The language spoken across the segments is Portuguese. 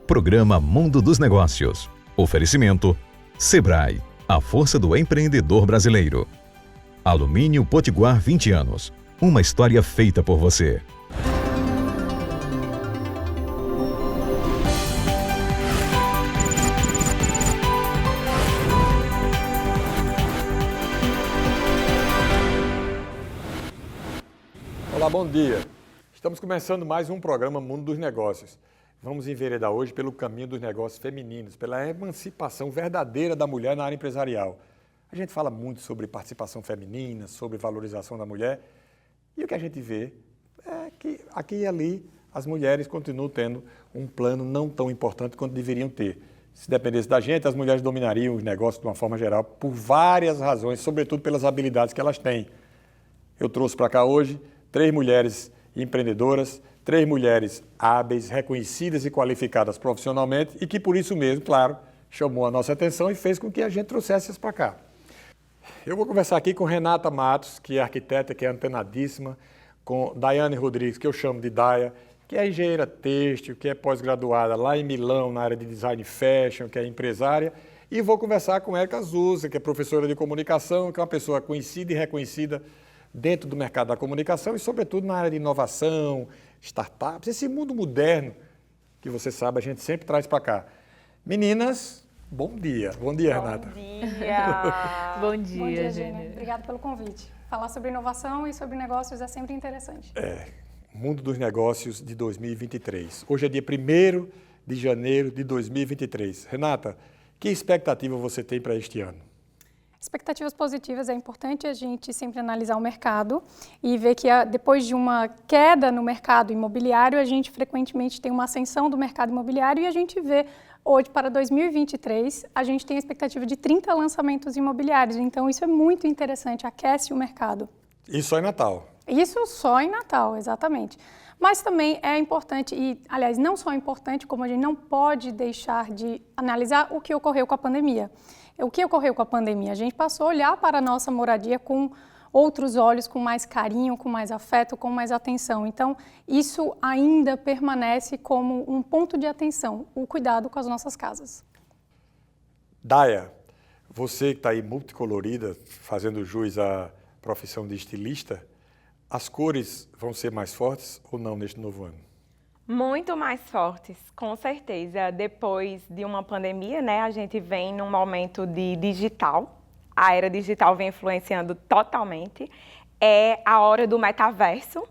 Programa Mundo dos Negócios. Oferecimento Sebrae, a força do empreendedor brasileiro. Alumínio Potiguar 20 anos. Uma história feita por você. Olá, bom dia. Estamos começando mais um programa Mundo dos Negócios. Vamos enveredar hoje pelo caminho dos negócios femininos, pela emancipação verdadeira da mulher na área empresarial. A gente fala muito sobre participação feminina, sobre valorização da mulher, e o que a gente vê é que aqui e ali as mulheres continuam tendo um plano não tão importante quanto deveriam ter. Se dependesse da gente, as mulheres dominariam os negócios de uma forma geral por várias razões, sobretudo pelas habilidades que elas têm. Eu trouxe para cá hoje 3 mulheres empreendedoras, 3 mulheres hábeis, reconhecidas e qualificadas profissionalmente e que por isso mesmo, claro, chamou a nossa atenção e fez com que a gente trouxesse para cá. Eu vou conversar aqui com Renata Matos, que é arquiteta, que é antenadíssima, com Daiane Rodrigues, que eu chamo de Daia, que é engenheira têxtil, que é pós-graduada lá em Milão, na área de design fashion, que é empresária, e vou conversar com Érica Zuzia, que é professora de comunicação, que é uma pessoa conhecida e reconhecida dentro do mercado da comunicação e, sobretudo, na área de inovação, startups, esse mundo moderno que você sabe, a gente sempre traz para cá. Meninas, bom dia. Bom dia, Renata. Bom dia. Bom dia, Gênia. Obrigada pelo convite. Falar sobre inovação e sobre negócios é sempre interessante. Mundo dos Negócios de 2023. Hoje é dia 1º de janeiro de 2023. Renata, que expectativa você tem para este ano? Expectativas positivas, é importante a gente sempre analisar o mercado e ver que depois de uma queda no mercado imobiliário, a gente frequentemente tem uma ascensão do mercado imobiliário e a gente vê hoje para 2023, a gente tem a expectativa de 30 lançamentos imobiliários, então isso é muito interessante, aquece o mercado. Isso só em Natal? Isso só em Natal, exatamente. Mas também é importante, e aliás, não só é importante, como a gente não pode deixar de analisar o que ocorreu com a pandemia. O que ocorreu com a pandemia? A gente passou a olhar para a nossa moradia com outros olhos, com mais carinho, com mais afeto, com mais atenção. Então, isso ainda permanece como um ponto de atenção, o cuidado com as nossas casas. Daia, você que está aí multicolorida, fazendo jus à profissão de estilista, as cores vão ser mais fortes ou não neste novo ano? Muito mais fortes, com certeza. Depois de uma pandemia, né, a gente vem num momento de digital. A era digital vem influenciando totalmente. É a hora do metaverso,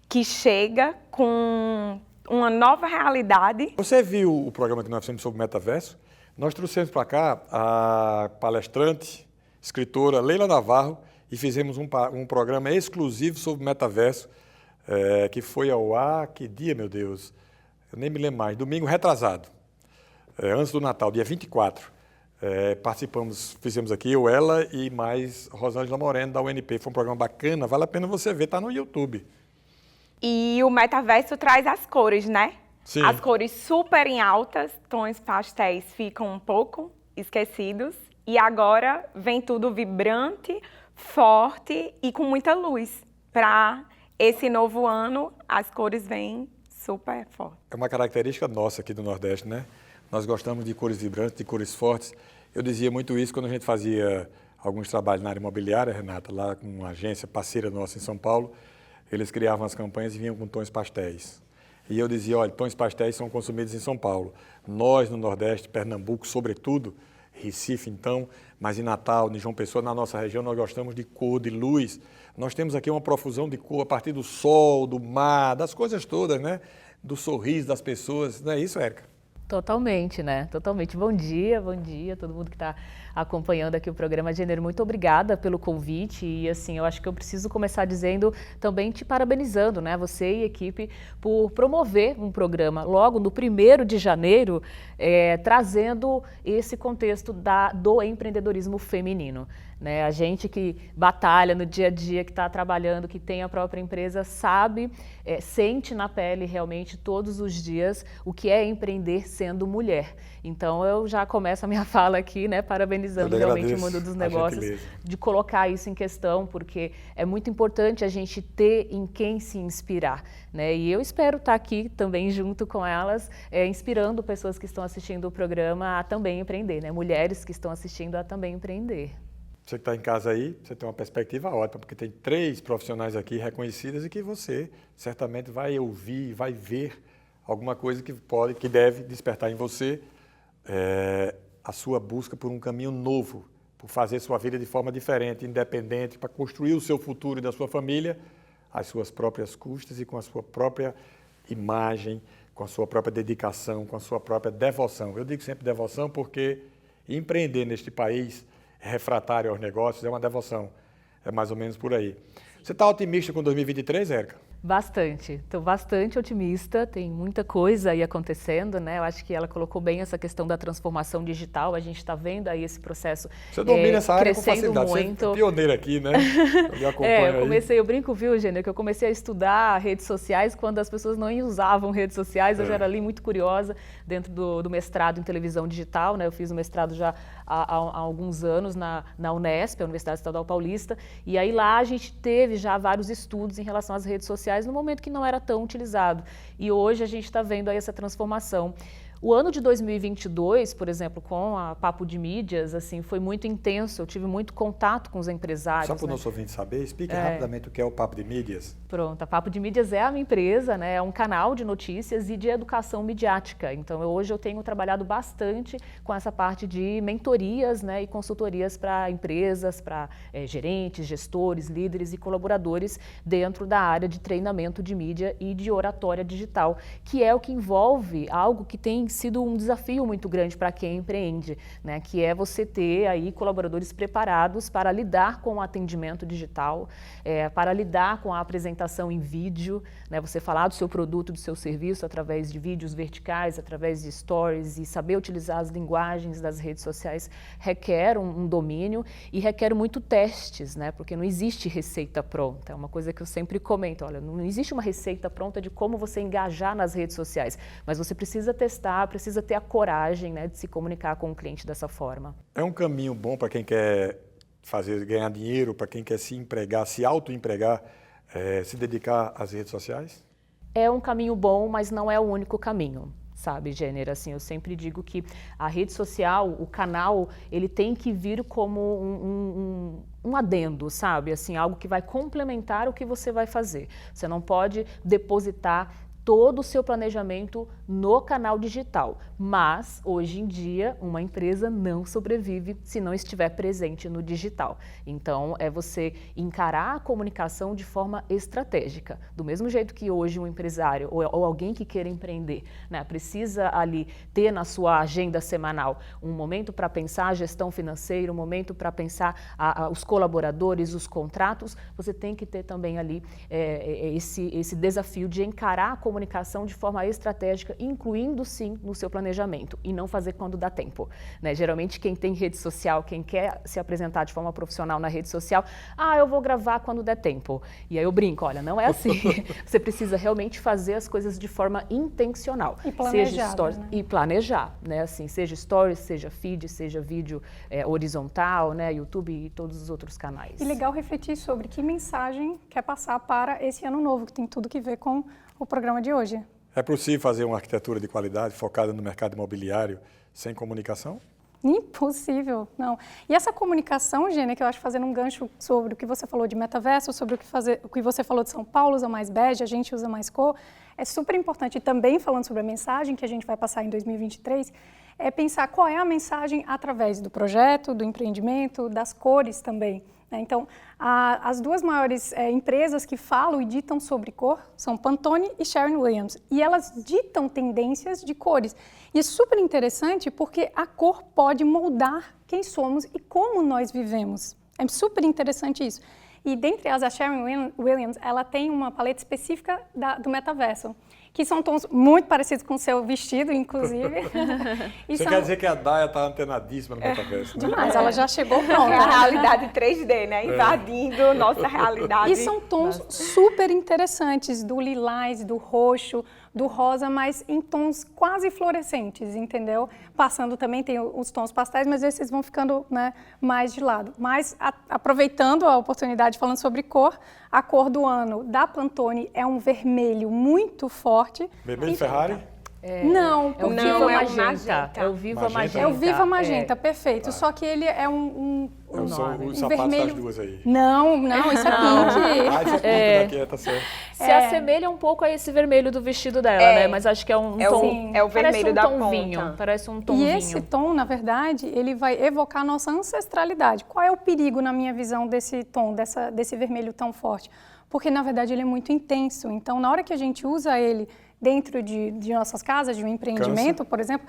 que chega com uma nova realidade. Você viu o programa que nós fizemos sobre metaverso? Nós trouxemos para cá a palestrante, escritora Leila Navarro e fizemos um programa exclusivo sobre metaverso, que foi ao ar, que dia, meu Deus, eu nem me lembro mais, domingo retrasado, antes do Natal, dia 24. Participamos, fizemos aqui, eu, ela e mais Rosângela Moreno, da UNP. Foi um programa bacana, vale a pena você ver, está no YouTube. E o metaverso traz as cores, né? Sim. As cores super em altas, tons pastéis ficam um pouco esquecidos. E agora vem tudo vibrante, forte e com muita luz. Para esse novo ano, as cores vêm super fortes. É uma característica nossa aqui do Nordeste, né? Nós gostamos de cores vibrantes, de cores fortes. Eu dizia muito isso quando a gente fazia alguns trabalhos na área imobiliária, Renata, lá com uma agência parceira nossa em São Paulo. Eles criavam as campanhas e vinham com tons pastéis. E eu dizia, olha, tons pastéis são consumidos em São Paulo. Nós, no Nordeste, Pernambuco, sobretudo, Recife, então, mas em Natal, em João Pessoa, na nossa região, nós gostamos de cor, de luz. Nós temos aqui uma profusão de cor a partir do sol, do mar, das coisas todas, né? Do sorriso das pessoas. Não é isso, Érica? Totalmente, né? Totalmente. Bom dia, todo mundo que está acompanhando aqui o programa. Gênero, muito obrigada pelo convite e assim, eu acho que eu preciso começar dizendo, também te parabenizando, né? Você e a equipe por promover um programa logo no 1º de janeiro, trazendo esse contexto do empreendedorismo feminino. né? A gente que batalha no dia a dia, que está trabalhando, que tem a própria empresa, sabe, sente na pele realmente todos os dias o que é empreender sendo mulher. Então eu já começo a minha fala aqui, né, parabenizando realmente o mundo dos negócios de colocar isso em questão, porque é muito importante a gente ter em quem se inspirar, né? E eu espero estar aqui também junto com elas, inspirando pessoas que estão assistindo o programa a também empreender, né? Mulheres que estão assistindo a também empreender. Você que está em casa aí, você tem uma perspectiva ótima, porque tem 3 profissionais aqui reconhecidas e que você certamente vai ouvir, vai ver alguma coisa que deve despertar em você a sua busca por um caminho novo, por fazer sua vida de forma diferente, independente, para construir o seu futuro e da sua família, às suas próprias custas e com a sua própria imagem, com a sua própria dedicação, com a sua própria devoção. Eu digo sempre devoção porque empreender neste país refratário aos negócios é uma devoção. É mais ou menos por aí. Você está otimista com 2023, Érica? Bastante, estou bastante otimista, tem muita coisa aí acontecendo, né? Eu acho que ela colocou bem essa questão da transformação digital, a gente está vendo aí esse processo Você domina essa área com crescendo facilidade, muito. Você é pioneira aqui, né? Eu brinco, viu, Gênero, que eu comecei a estudar redes sociais quando as pessoas não usavam redes sociais, eu já era ali muito curiosa dentro do mestrado em televisão digital, né? Eu fiz o mestrado já há alguns anos na Unesp, a Universidade Estadual Paulista, e aí lá a gente teve já vários estudos em relação às redes sociais no momento que não era tão utilizado. E hoje a gente está vendo aí essa transformação. O ano de 2022, por exemplo, com a Papo de Mídias, assim, foi muito intenso, eu tive muito contato com os empresários. Só para o nosso ouvinte saber, explique rapidamente o que é o Papo de Mídias. Pronto, a Papo de Mídias é a minha empresa, né? É um canal de notícias e de educação midiática. Então, hoje eu tenho trabalhado bastante com essa parte de mentorias, né, e consultorias para empresas, para gerentes, gestores, líderes e colaboradores dentro da área de treinamento de mídia e de oratória digital, que é o que envolve algo que tem sido um desafio muito grande para quem empreende, né? Que é você ter aí colaboradores preparados para lidar com o atendimento digital, para lidar com a apresentação em vídeo, né? Você falar do seu produto, do seu serviço através de vídeos verticais, através de stories e saber utilizar as linguagens das redes sociais requer um domínio e requer muito testes, né? Porque não existe receita pronta. É uma coisa que eu sempre comento, olha, não existe uma receita pronta de como você engajar nas redes sociais, mas você precisa testar, precisa ter a coragem, né, de se comunicar com o cliente dessa forma. É um caminho bom para quem quer ganhar dinheiro, para quem quer se empregar, se autoempregar, se dedicar às redes sociais? É um caminho bom, mas não é o único caminho. Sabe, Gênero, assim, eu sempre digo que a rede social, o canal, ele tem que vir como um adendo, sabe? Assim, algo que vai complementar o que você vai fazer. Você não pode depositar todo o seu planejamento no canal digital, mas hoje em dia uma empresa não sobrevive se não estiver presente no digital. Então é você encarar a comunicação de forma estratégica, do mesmo jeito que hoje um empresário ou alguém que queira empreender, né, precisa ali ter na sua agenda semanal um momento para pensar a gestão financeira, um momento para pensar os colaboradores, os contratos, você tem que ter também ali esse desafio de encarar a comunicação de forma estratégica, incluindo sim no seu planejamento e não fazer quando dá tempo, né? Geralmente quem tem rede social, quem quer se apresentar de forma profissional na rede social, eu vou gravar quando der tempo. E aí eu brinco, olha, não é assim. Você precisa realmente fazer as coisas de forma intencional. E planejar, seja stories, né? E planejar, né? Assim, seja stories, seja feed, seja vídeo horizontal, né? YouTube e todos os outros canais. E legal refletir sobre que mensagem quer passar para esse ano novo, que tem tudo que ver com o programa de hoje. É possível fazer uma arquitetura de qualidade focada no mercado imobiliário sem comunicação? Impossível, não. E essa comunicação, Gênia, que eu acho, fazendo um gancho sobre o que você falou de metaverso, sobre o que você falou de São Paulo, usa mais bege, a gente usa mais cor, é super importante. E também falando sobre a mensagem que a gente vai passar em 2023, é pensar qual é a mensagem através do projeto, do empreendimento, das cores também. Então, as duas maiores empresas que falam e ditam sobre cor são Pantone e Sherwin-Williams. E elas ditam tendências de cores. E é super interessante porque a cor pode moldar quem somos e como nós vivemos. É super interessante isso. E dentre elas, a Sharon Williams, ela tem uma paleta específica do metaverso, que são tons muito parecidos com o seu vestido, inclusive. Você quer dizer que a Daya está antenadíssima no metaverso, né? Demais, ela já chegou É pronta. a realidade 3D, né? Invadindo nossa realidade. E são tons super interessantes, do lilás, do roxo, do rosa, mas em tons quase fluorescentes, entendeu? Passando também tem os tons pastéis, mas esses vão ficando, né, mais de lado. Mas aproveitando a oportunidade, falando sobre cor, a cor do ano da Pantone é um vermelho muito forte. Vermelho Ferrari? Não, É o porque Viva é o Magenta. magenta. É o Viva Magenta? Magenta. é o Viva Magenta, perfeito. Só que ele é São nome. os sapatos vermelho. das duas aí. Não, isso é pink. Ah, isso é daqui, tá certo. Se assemelha um pouco a esse vermelho do vestido dela, né? Mas acho que é um tom... Sim. É o vermelho da parece um tom ponta. vinho. Parece um tom E vinho. esse tom, na verdade, ele vai evocar a nossa ancestralidade. Qual é o perigo, na minha visão, desse tom, desse vermelho tão forte? Porque, na verdade, ele é muito intenso. Então, na hora que a gente usa ele dentro de nossas casas, de um empreendimento, por exemplo,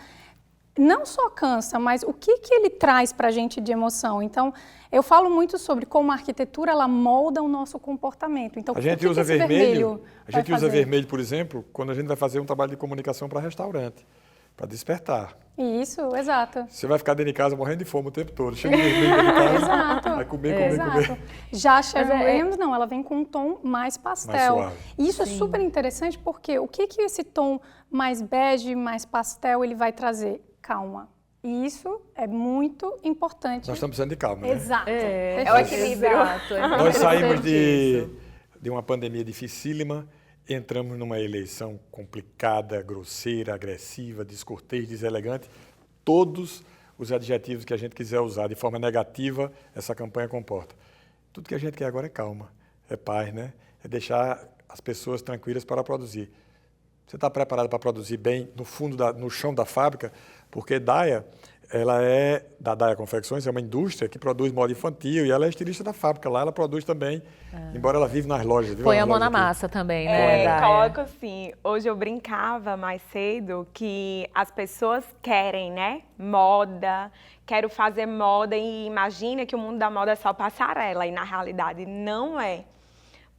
não só cansa, mas o que ele traz para a gente de emoção? Então, eu falo muito sobre como a arquitetura, ela molda o nosso comportamento. Então, A gente o que usa esse vermelho, a vai gente usa fazer? vermelho, por exemplo, quando a gente vai fazer um trabalho de comunicação para restaurante, para despertar. Isso, exato. Você vai ficar dentro de casa morrendo de fome o tempo todo, cheio de vermelho dentro de casa, Exato. vai comer. Exato. Já a Sharon Mas Williams, não, ela vem com um tom mais pastel. Mais suave. E isso é super interessante porque o que esse tom mais bege, mais pastel, ele vai trazer? Calma. E isso é muito importante. Nós estamos precisando de calma, né? Exato. É o Perfeito. equilíbrio. Exato, é Nós saímos interessante isso. de uma pandemia dificílima, entramos numa eleição complicada, grosseira, agressiva, descortês, deselegante. Todos os adjetivos que a gente quiser usar de forma negativa, essa campanha comporta. Tudo que a gente quer agora é calma, é paz, né? É deixar as pessoas tranquilas para produzir. Você está preparado para produzir bem no chão da fábrica? Porque Daya, ela é da Daya Confecções, é uma indústria que produz moda infantil e ela é estilista da fábrica. Lá ela produz também, embora ela vive nas lojas. Põe a mão na massa também, né, Daya? Coloco assim, hoje eu brincava mais cedo que as pessoas querem, né, moda, quero fazer moda e imagina que o mundo da moda é só passarela e na realidade não é.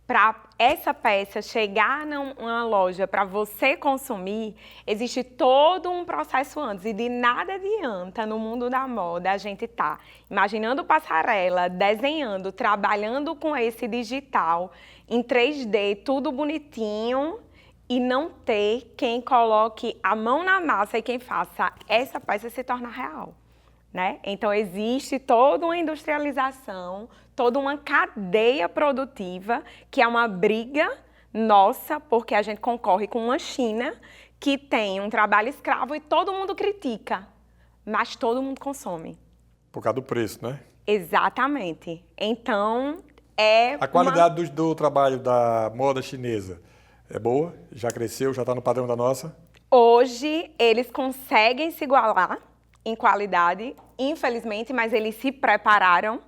Para essa peça chegar numa loja para você consumir, existe todo um processo antes e de nada adianta no mundo da moda a gente tá imaginando passarela, desenhando, trabalhando com esse digital em 3D, tudo bonitinho e não ter quem coloque a mão na massa e quem faça essa peça se tornar real, né? Então existe toda uma industrialização, toda uma cadeia produtiva, que é uma briga nossa, porque a gente concorre com uma China que tem um trabalho escravo e todo mundo critica, mas todo mundo consome. Por causa do preço, né? Exatamente. Então, é A qualidade do trabalho da moda chinesa é boa? Já cresceu, já está no padrão da nossa? Hoje, eles conseguem se igualar em qualidade, infelizmente, mas eles se prepararam.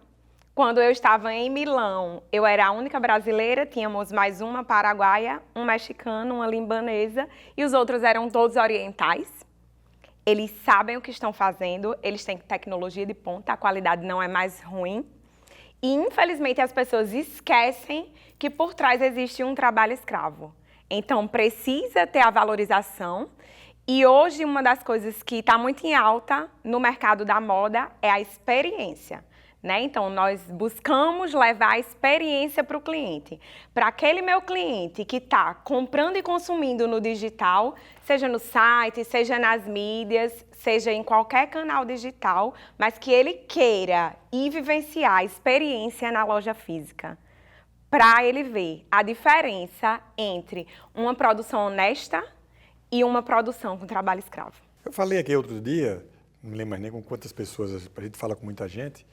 Quando eu estava em Milão, eu era a única brasileira, tínhamos mais uma paraguaia, um mexicano, uma libanesa, e os outros eram todos orientais. Eles sabem o que estão fazendo, eles têm tecnologia de ponta, a qualidade não é mais ruim. E, infelizmente, as pessoas esquecem que por trás existe um trabalho escravo. Então, precisa ter a valorização. E hoje, uma das coisas que está muito em alta no mercado da moda é a experiência, né? Então, nós buscamos levar a experiência para o cliente. Para aquele meu cliente que está comprando e consumindo no digital, seja no site, seja nas mídias, seja em qualquer canal digital, mas que ele queira ir vivenciar a experiência na loja física. Para ele ver a diferença entre uma produção honesta e uma produção com trabalho escravo. Eu falei aqui outro dia, não me lembro mais nem com quantas pessoas, a gente fala com muita gente,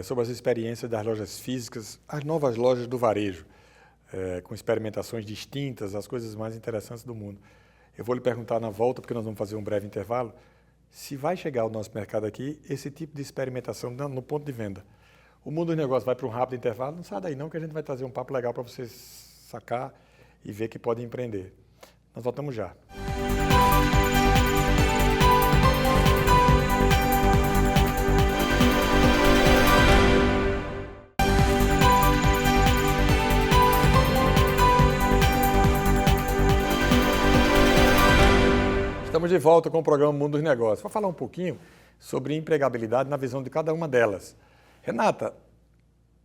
sobre as experiências das lojas físicas, as novas lojas do varejo, com experimentações distintas, as coisas mais interessantes do mundo. Eu vou lhe perguntar na volta, porque nós vamos fazer um breve intervalo, se vai chegar ao nosso mercado aqui esse tipo de experimentação no ponto de venda. O mundo dos negócios vai para um rápido intervalo, não sai daí não, que a gente vai trazer um papo legal para você sacar e ver que pode empreender. Nós voltamos já. Estamos de volta com o programa Mundo dos Negócios. Vou falar um pouquinho sobre empregabilidade na visão de cada uma delas. Renata,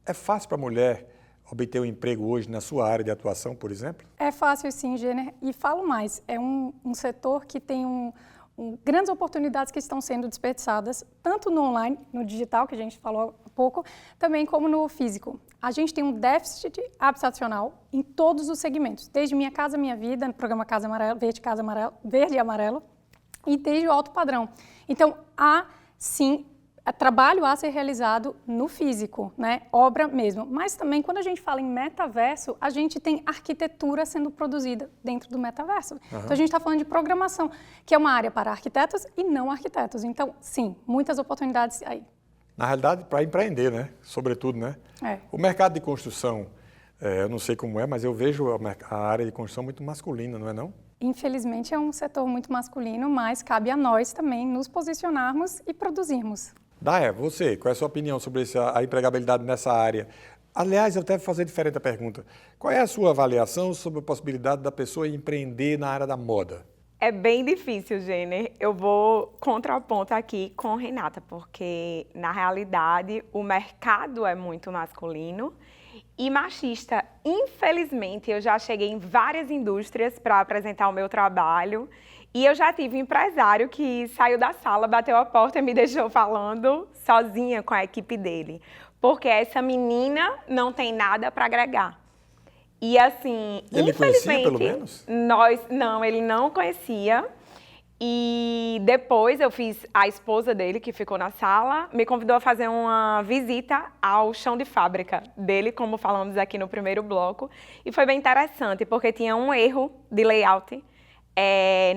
é fácil para a mulher obter um emprego hoje na sua área de atuação, por exemplo? É fácil sim, Jenner, e falo mais, é um setor que tem grandes oportunidades que estão sendo desperdiçadas, tanto no online, no digital, que a gente falou há pouco, também como no físico. A gente tem um déficit habitacional em todos os segmentos, desde Minha Casa Minha Vida, no programa Casa Amarela, Verde e Amarelo, e desde o alto padrão. Então, há sim trabalho a ser realizado no físico, né? Obra mesmo. Mas também, quando a gente fala em metaverso, a gente tem arquitetura sendo produzida dentro do metaverso. Então, a gente está falando de programação, que é uma área para arquitetos e não arquitetos. Então, sim, muitas oportunidades aí. Na realidade, para empreender, né? Sobretudo, né? O mercado de construção, eu não sei como é, mas eu vejo a área de construção muito masculina, não é não? Infelizmente, é um setor muito masculino, mas cabe a nós também nos posicionarmos e produzirmos. Daia, você, qual é a sua opinião sobre a empregabilidade nessa área? Aliás, eu até vou fazer diferente a pergunta. Qual é a sua avaliação sobre a possibilidade da pessoa empreender na área da moda? É bem difícil, Jenner. Eu vou contraponto aqui com Renata, porque, na realidade, o mercado é muito masculino e machista. Infelizmente, eu já cheguei em várias indústrias para apresentar o meu trabalho e eu já tive um empresário que saiu da sala, bateu a porta e me deixou falando sozinha com a equipe dele, porque essa menina não tem nada para agregar. E assim, ele infelizmente, conhecia, pelo menos? Ele não conhecia. E depois a esposa dele, que ficou na sala, me convidou a fazer uma visita ao chão de fábrica dele, como falamos aqui no primeiro bloco. E foi bem interessante, porque tinha um erro de layout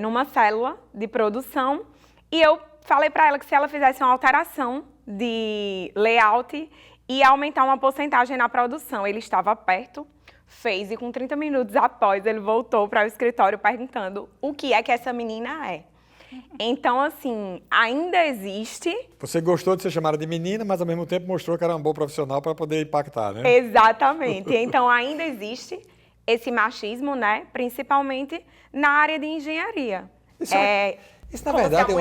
numa célula de produção. E eu falei para ela que se ela fizesse uma alteração de layout, ia aumentar uma porcentagem na produção. Ele estava perto, fez, e com 30 minutos após, ele voltou para o escritório perguntando o que é que essa menina é. Então, assim, ainda existe... Você gostou de ser chamada de menina, mas ao mesmo tempo mostrou que era um bom profissional para poder impactar, né? Exatamente. Então, ainda existe esse machismo, né? Principalmente na área de engenharia. Isso na verdade,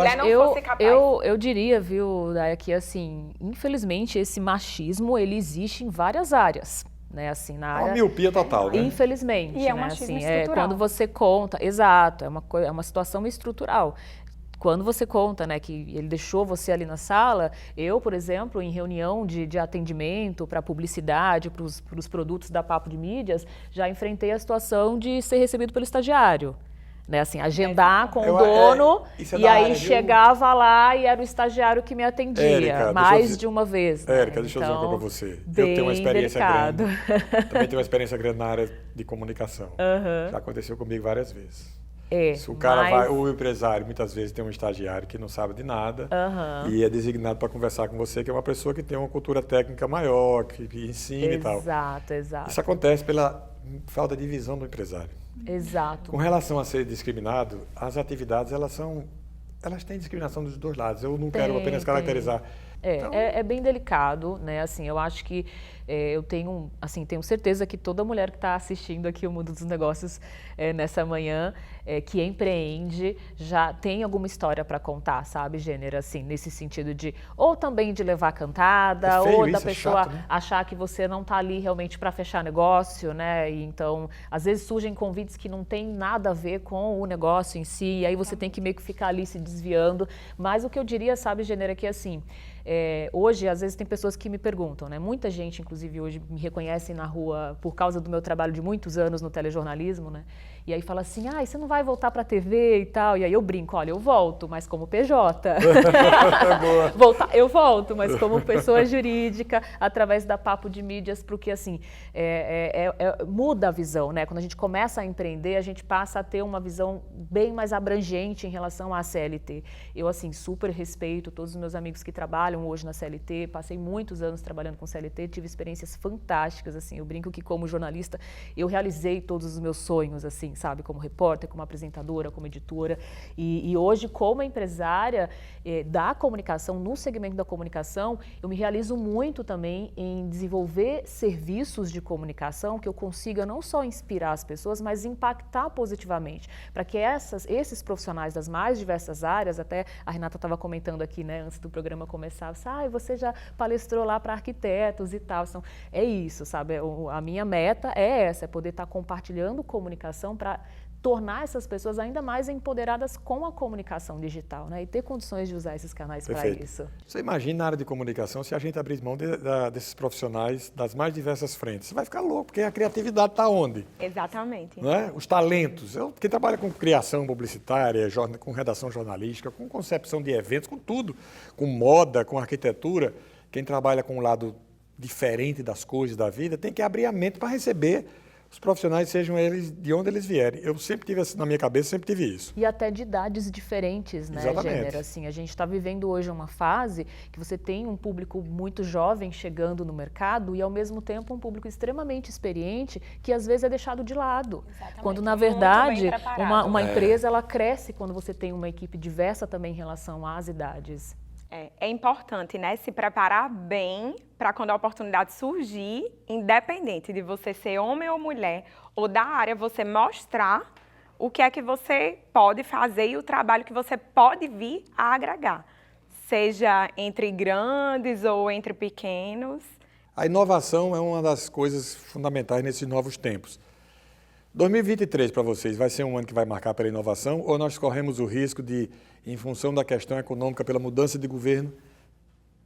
eu diria, viu, Daia, que assim, infelizmente, esse machismo, ele existe em várias áreas. Né, assim, na área, uma miopia total, né? Infelizmente. E é um né, machismo assim, estrutural. Quando você conta, exato, é uma situação estrutural. Quando você conta, né, que ele deixou você ali na sala, eu, por exemplo, em reunião de atendimento para publicidade, para os produtos da Papo de Mídias, já enfrentei a situação de ser recebido pelo estagiário. Né, assim, agendar com o dono e aí chegava lá e era o estagiário que me atendia, Érica, mais de uma vez. Né? Érica, deixa eu dizer uma coisa para você. Eu tenho uma experiência grande. Também tenho uma experiência grande na área de comunicação. Já aconteceu comigo várias vezes. Se o cara o empresário muitas vezes tem um estagiário que não sabe de nada e é designado para conversar com você, que é uma pessoa que tem uma cultura técnica maior, que ensina e tal. Exato. Isso acontece pela falta de visão do empresário. Exato. Com relação a ser discriminado, as atividades elas têm discriminação dos dois lados. Eu não quero apenas caracterizar. É bem delicado, né? Assim, eu acho que eu tenho certeza que toda mulher que está assistindo aqui o Mundo dos Negócios nessa manhã, que empreende, já tem alguma história para contar, sabe, Jenner? Assim, nesse sentido de, ou também de levar cantada, ou da pessoa chato, né? Achar que você não está ali realmente para fechar negócio, né? E então, às vezes surgem convites que não tem nada a ver com o negócio em si, e aí você tem que meio que ficar ali se desviando. Mas o que eu diria, sabe, Jenner, é que assim, hoje, às vezes, tem pessoas que me perguntam, né? Muita gente, inclusive, hoje me reconhecem na rua por causa do meu trabalho de muitos anos no telejornalismo, né? E aí fala assim, você não vai voltar para a TV e tal? E aí eu brinco, olha, eu volto, mas como PJ. Eu volto, mas como pessoa jurídica, através da Papo de Mídias, porque assim, muda a visão, né? Quando a gente começa a empreender, a gente passa a ter uma visão bem mais abrangente em relação à CLT. Eu, assim, super respeito todos os meus amigos que trabalham trabalham hoje na CLT, passei muitos anos trabalhando com CLT, tive experiências fantásticas, assim, eu brinco que como jornalista eu realizei todos os meus sonhos, assim, sabe, como repórter, como apresentadora, como editora, e hoje como empresária da comunicação, no segmento da comunicação, eu me realizo muito também em desenvolver serviços de comunicação que eu consiga não só inspirar as pessoas, mas impactar positivamente, para que esses profissionais das mais diversas áreas, até a Renata estava comentando aqui, né, antes do programa começar, você já palestrou lá para arquitetos e tal, então, é isso, sabe, a minha meta é essa, é poder estar compartilhando comunicação para tornar essas pessoas ainda mais empoderadas com a comunicação digital, né? E ter condições de usar esses canais para isso. Você imagina na área de comunicação se a gente abrir mão desses profissionais das mais diversas frentes. Você vai ficar louco, porque a criatividade está onde? Exatamente. Não é? Os talentos. Quem trabalha com criação publicitária, com redação jornalística, com concepção de eventos, com tudo, com moda, com arquitetura, quem trabalha com um lado diferente das coisas da vida, tem que abrir a mente para receber os profissionais, sejam eles de onde eles vierem. Eu sempre tive na minha cabeça, sempre tive isso. E até de idades diferentes, né, Gênero? Assim, a gente está vivendo hoje uma fase que você tem um público muito jovem chegando no mercado e, ao mesmo tempo, um público extremamente experiente que, às vezes, é deixado de lado. Exatamente. Quando, na verdade, uma empresa ela cresce quando você tem uma equipe diversa também em relação às idades. É importante, né, se preparar bem para quando a oportunidade surgir, independente de você ser homem ou mulher, ou da área, você mostrar o que é que você pode fazer e o trabalho que você pode vir a agregar, seja entre grandes ou entre pequenos. A inovação é uma das coisas fundamentais nesses novos tempos. 2023 para vocês vai ser um ano que vai marcar pela inovação ou nós corremos o risco de, em função da questão econômica, pela mudança de governo,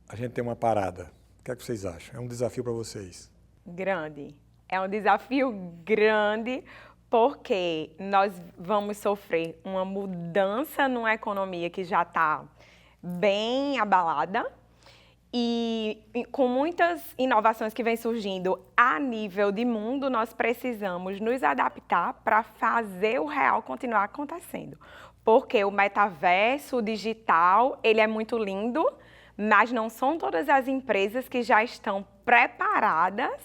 a gente tem uma parada? O que é que vocês acham? É um desafio para vocês? Grande. É um desafio grande porque nós vamos sofrer uma mudança numa economia que já está bem abalada. E com muitas inovações que vêm surgindo a nível de mundo, nós precisamos nos adaptar para fazer o real continuar acontecendo. Porque o metaverso, o digital, ele é muito lindo, mas não são todas as empresas que já estão preparadas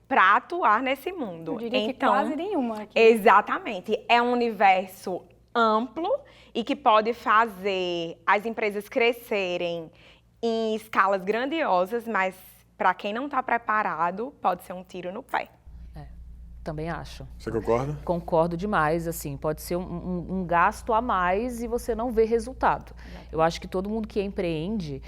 para atuar nesse mundo. Eu diria que quase nenhuma aqui. Exatamente. É um universo amplo e que pode fazer as empresas crescerem em escalas grandiosas, mas para quem não está preparado, pode ser um tiro no pé. Também acho. Você concorda? Concordo demais, assim, pode ser um gasto a mais e você não vê resultado. Eu acho que todo mundo que empreende,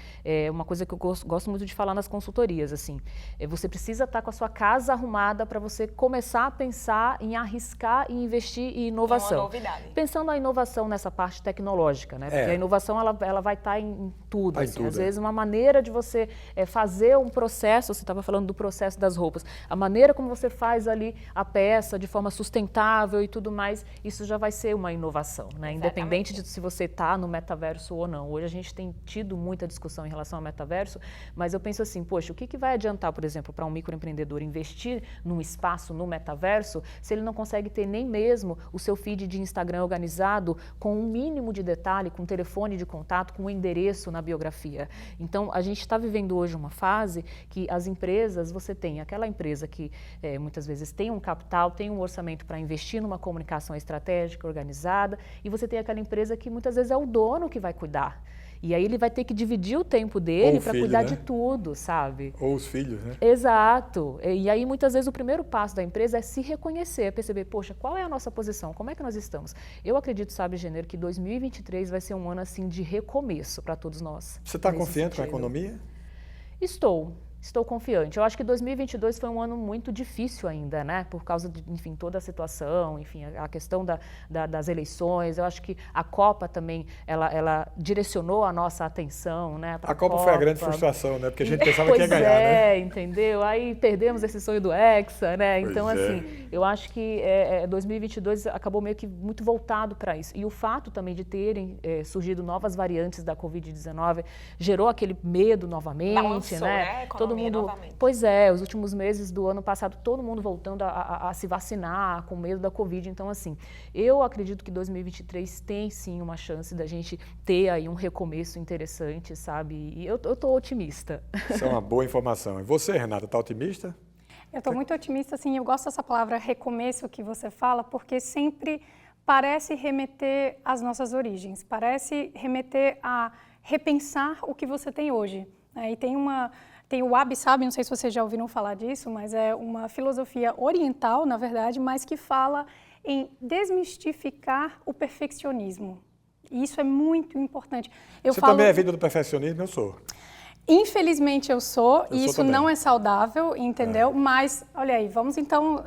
uma coisa que eu gosto muito de falar nas consultorias, assim, você precisa estar com a sua casa arrumada para você começar a pensar em arriscar e investir em inovação. É uma novidade. Pensando a inovação nessa parte tecnológica, né? Porque a inovação ela vai estar em tudo. Assim. Às vezes uma maneira de você fazer um processo, você estava falando do processo das roupas, a maneira como você faz ali a peça de forma sustentável e tudo mais, isso já vai ser uma inovação, né? Independente de se você está no metaverso ou não. Hoje a gente tem tido muita discussão em relação ao metaverso, mas eu penso assim, poxa, o que vai adiantar, por exemplo, para um microempreendedor investir num espaço no metaverso se ele não consegue ter nem mesmo o seu feed de Instagram organizado com um mínimo de detalhe, com telefone de contato, com o endereço na biografia. Então, a gente está vivendo hoje uma fase que as empresas, você tem aquela empresa que muitas vezes tem um capital, tem um orçamento para investir numa comunicação estratégica, organizada, e você tem aquela empresa que muitas vezes é o dono que vai cuidar. E aí ele vai ter que dividir o tempo dele para cuidar de tudo, sabe? Ou os filhos, né? Exato. E aí muitas vezes o primeiro passo da empresa é se reconhecer, é perceber, poxa, qual é a nossa posição? Como é que nós estamos? Eu acredito, sabe, Gênero, que 2023 vai ser um ano assim de recomeço para todos nós. Você está confiante com a economia? Estou confiante. Eu acho que 2022 foi um ano muito difícil ainda, né? Por causa de, enfim, toda a situação, enfim, a questão das eleições. Eu acho que a Copa também, ela direcionou a nossa atenção, né? A Copa foi a grande frustração, né? Porque a gente pensava que ia ganhar, né? Entendeu? Aí perdemos esse sonho do Hexa, né? Então, assim, eu acho que 2022 acabou meio que muito voltado para isso. E o fato também de terem surgido novas variantes da Covid-19 gerou aquele medo novamente, né? Todo mundo... novamente. Pois é, os últimos meses do ano passado, todo mundo voltando a se vacinar, com medo da Covid. Então, assim, eu acredito que 2023 tem, sim, uma chance da gente ter aí um recomeço interessante, sabe? E eu tô otimista. Isso é uma boa informação. E você, Renata, está otimista? Eu estou muito otimista, assim, eu gosto dessa palavra recomeço que você fala, porque sempre parece remeter às nossas origens, parece remeter a repensar o que você tem hoje. E tem o Wabi-Sabi, não sei se vocês já ouviram falar disso, mas é uma filosofia oriental, na verdade, mas que fala em desmistificar o perfeccionismo. E isso é muito importante. Você também é vida do perfeccionismo? Eu sou. Infelizmente eu sou, e isso também. não é saudável, entendeu? Mas, olha aí, vamos então...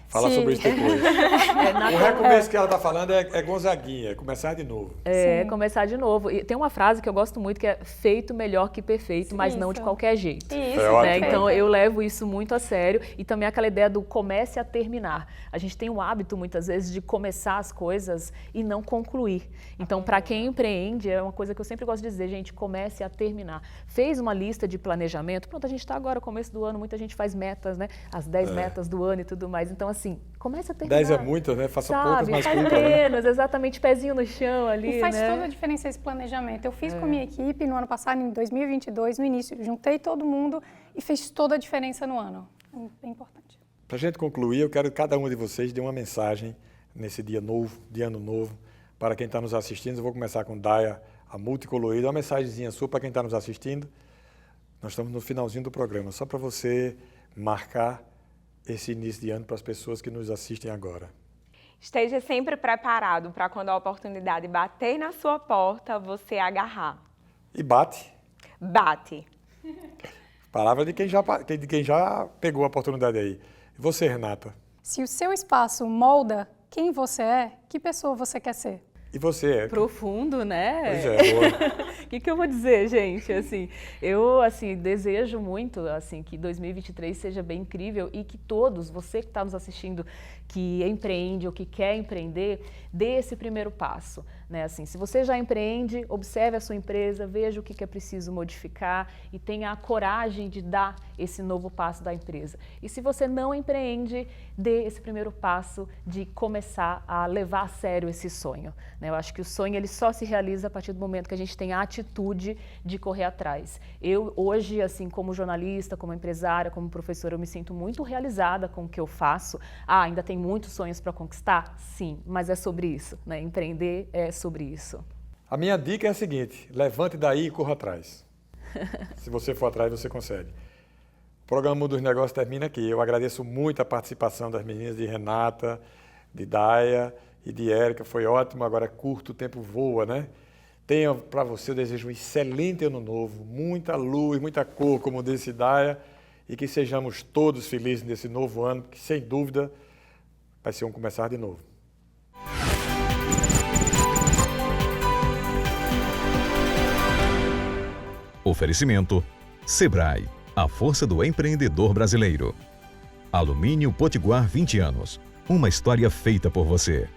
Falar sobre isso depois. O recomeço que ela está falando é Gonzaguinha, é começar de novo. Sim. Começar de novo. E tem uma frase que eu gosto muito que é feito melhor que perfeito, mas não de qualquer jeito. Isso, né? Então eu levo isso muito a sério e também aquela ideia do comece a terminar. A gente tem o hábito muitas vezes de começar as coisas e não concluir. Então para quem empreende é uma coisa que eu sempre gosto de dizer, gente, comece a terminar. Fez uma lista de planejamento, pronto, a gente está agora, começo do ano, muita gente faz metas, né? As 10 metas do ano e tudo mais. Então assim, comece a terminar. 10 é muitas, né? Faça poucas, mas faz cumpra, menos, exatamente, pezinho no chão ali, E faz né? toda a diferença esse planejamento. Eu fiz com a minha equipe no ano passado, em 2022, no início, juntei todo mundo e fez toda a diferença no ano. É importante. Para a gente concluir, eu quero que cada um de vocês dê uma mensagem nesse dia novo, de ano novo, para quem está nos assistindo. Eu vou começar com Daya, a multicolorida. Uma mensagenzinha sua para quem está nos assistindo. Nós estamos no finalzinho do programa, só para você marcar esse início de ano para as pessoas que nos assistem agora. Esteja sempre preparado para quando a oportunidade bater na sua porta, você agarrar. E bate. Bate. Palavra de quem já pegou a oportunidade aí. E você, Renata? Se o seu espaço molda quem você é, que pessoa você quer ser? E você, Érica? Profundo, né? Pois é, boa. O que eu vou dizer, gente? Assim, eu desejo muito que 2023 seja bem incrível e que todos, você que está nos assistindo, que empreende ou que quer empreender, dê esse primeiro passo. Né? Assim, se você já empreende, observe a sua empresa, veja o que é preciso modificar e tenha a coragem de dar esse novo passo da empresa. E se você não empreende, dê esse primeiro passo de começar a levar a sério esse sonho. Né? Eu acho que o sonho ele só se realiza a partir do momento que a gente tem a atitude de correr atrás. Eu hoje, assim, como jornalista, como empresária, como professora, eu me sinto muito realizada com o que eu faço. Ainda tem muitos sonhos para conquistar? Sim, mas é sobre isso. Né? Empreender é sobre isso. A minha dica é a seguinte, levante daí e corra atrás. Se você for atrás, você consegue. O programa Mundo dos Negócios termina aqui. Eu agradeço muito a participação das meninas de Renata, de Daya e de Érica. Foi ótimo, agora é curto, o tempo voa, né? Tenha para você, eu desejo um excelente ano novo, muita luz, muita cor, como disse Daya, e que sejamos todos felizes nesse novo ano, que sem dúvida vai ser um começar de novo. Oferecimento Sebrae, a força do empreendedor brasileiro. Alumínio Potiguar 20 anos, uma história feita por você.